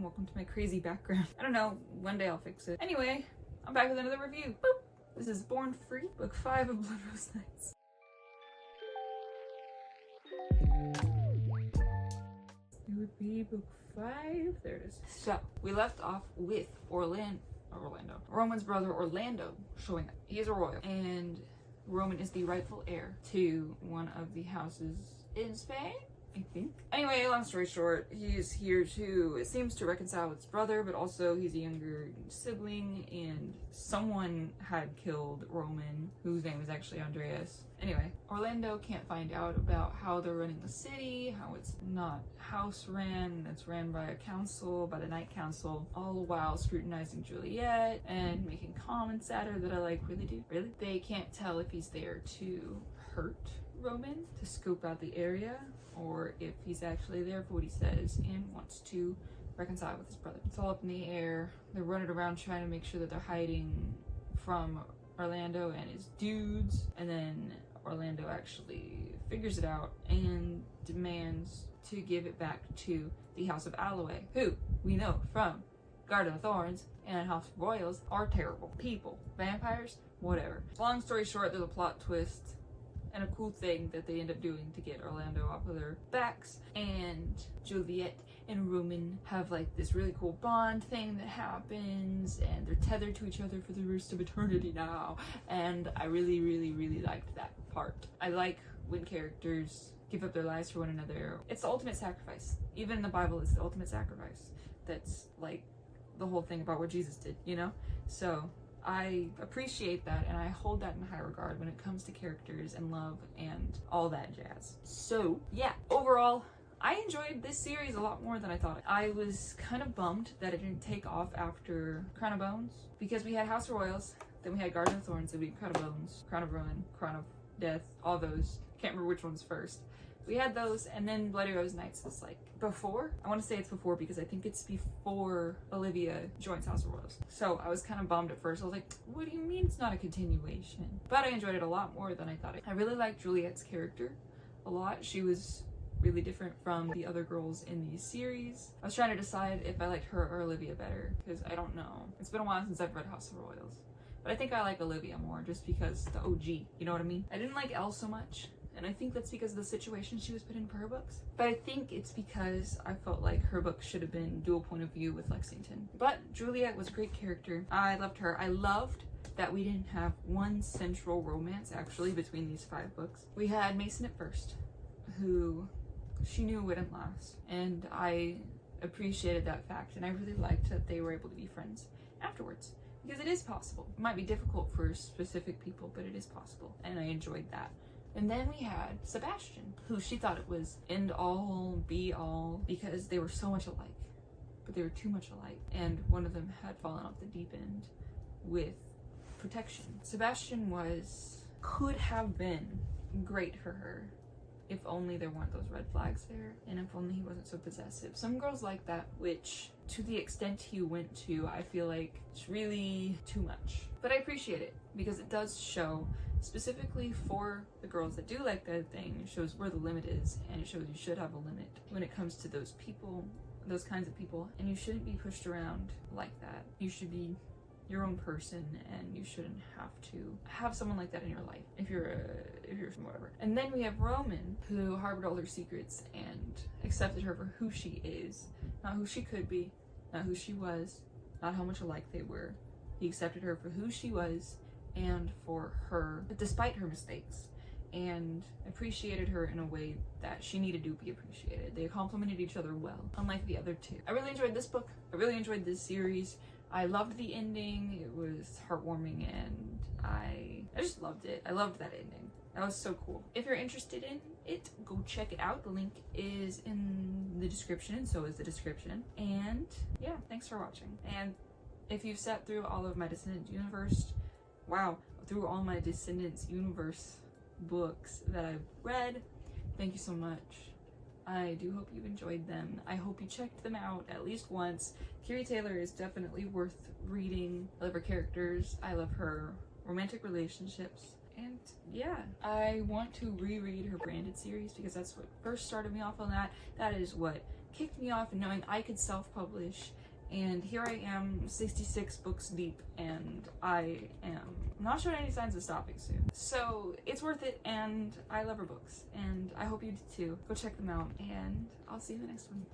welcome to my crazy background. I don't know, one day I'll fix it. Anyway, I'm back with another review. Boop! This is Born Free, book 5 of Blood Rose Nights. It would be book 5. There it is. So, we left off with Orlando. Roman's brother Orlando showing up. He is a royal, and Roman is the rightful heir to one of the houses in Spain, I think. Anyway, long story short, he is here to, it seems, to reconcile with his brother, but also he's a younger sibling, and someone had killed Roman, whose name is actually Andreas. Anyway, Orlando can't find out about how they're running the city, how it's not house ran, it's ran by a council, by the Night Council, all the while scrutinizing Juliet and making comments at her that are like, really, dude? Really? They can't tell if he's there to hurt Roman, to scope out the area, or if he's actually there for what he says and wants to reconcile with his brother. It's all up in the air. They're running around trying to make sure that they're hiding from Orlando and his dudes, and then Orlando actually figures it out and demands to give it back to the House of Alloway, who we know from Garden of Thorns and House of Royals are terrible people, vampires, whatever. Long story short, there's a plot twist and a cool thing that they end up doing to get Orlando off of their backs, and Juliet and Roman have like this really cool bond thing that happens, and they're tethered to each other for the rest of eternity now, and I really liked that part. I like when characters give up their lives for one another. It's the ultimate sacrifice. Even in the Bible, it's the ultimate sacrifice. That's like the whole thing about what Jesus did, you know? So I appreciate that, and I hold that in high regard when it comes to characters and love and all that jazz. So yeah, overall, I enjoyed this series a lot more than I thought. I was kind of bummed that it didn't take off after Crown of Bones, because we had House of Royals, then we had Garden of Thorns, then we had Crown of Bones, Crown of Ruin, Crown of Death, all those. Can't remember which one's first. We had those, and then Bloody Rose Nights is like before. I want to say it's before because I think it's before Olivia joins House of Royals. So I was kind of bummed at first. I was like, what do you mean it's not a continuation? But I enjoyed it a lot more than I thought. I really liked Juliet's character a lot. She was really different from the other girls in the series. I was trying to decide if I liked her or Olivia better, because I don't know. It's been a while since I've read House of Royals. But I think I like Olivia more just because the OG, you know what I mean? I didn't like Elle so much, and I think that's because of the situation she was put in for her books. But I think it's because I felt like her book should have been dual point of view with Lexington. But Juliet was a great character. I loved her. I loved that we didn't have one central romance actually between these 5 books. We had Mason at first, who she knew wouldn't last, and I appreciated that fact, and I really liked that they were able to be friends afterwards. Because it is possible. It might be difficult for specific people, but it is possible. And I enjoyed that. And then we had Sebastian, who she thought it was end all, be all, because they were so much alike. But they were too much alike. And one of them had fallen off the deep end with protection. Sebastian could have been great for her if only there weren't those red flags there, and if only he wasn't so possessive. Some girls like that, which to the extent he went to, I feel like it's really too much. But I appreciate it because it does show, specifically for the girls that do like that thing, it shows where the limit is, and it shows you should have a limit when it comes to those people, those kinds of people, and you shouldn't be pushed around like that. You should be your own person, and you shouldn't have to have someone like that in your life if you're whatever. And then we have Roman, who harbored all her secrets and accepted her for who she is, not who she could be, not who she was, not how much alike they were. He accepted her for who she was and for her, despite her mistakes, and appreciated her in a way that she needed to be appreciated. They complemented each other well, unlike the other two. I really enjoyed this book. I really enjoyed this series. I loved the ending. It was heartwarming, and I just loved it. I loved that ending. That was so cool. If you're interested in it, go check it out. The link is in the description, and so is the description. And yeah, thanks for watching. And if you've sat through all of my Descendants Universe, through all my Descendants Universe books that I've read, thank you so much. I do hope you've enjoyed them. I hope you checked them out at least once. Keary Taylor is definitely worth reading. I love her characters. I love her romantic relationships. And yeah, I want to reread her Branded series because that's what first started me off on that. That is what kicked me off in knowing I could self-publish, and here I am 66 books deep, and I am not showing any signs of stopping soon. So it's worth it, and I love her books, and I hope you do too. Go check them out, and I'll see you in the next one.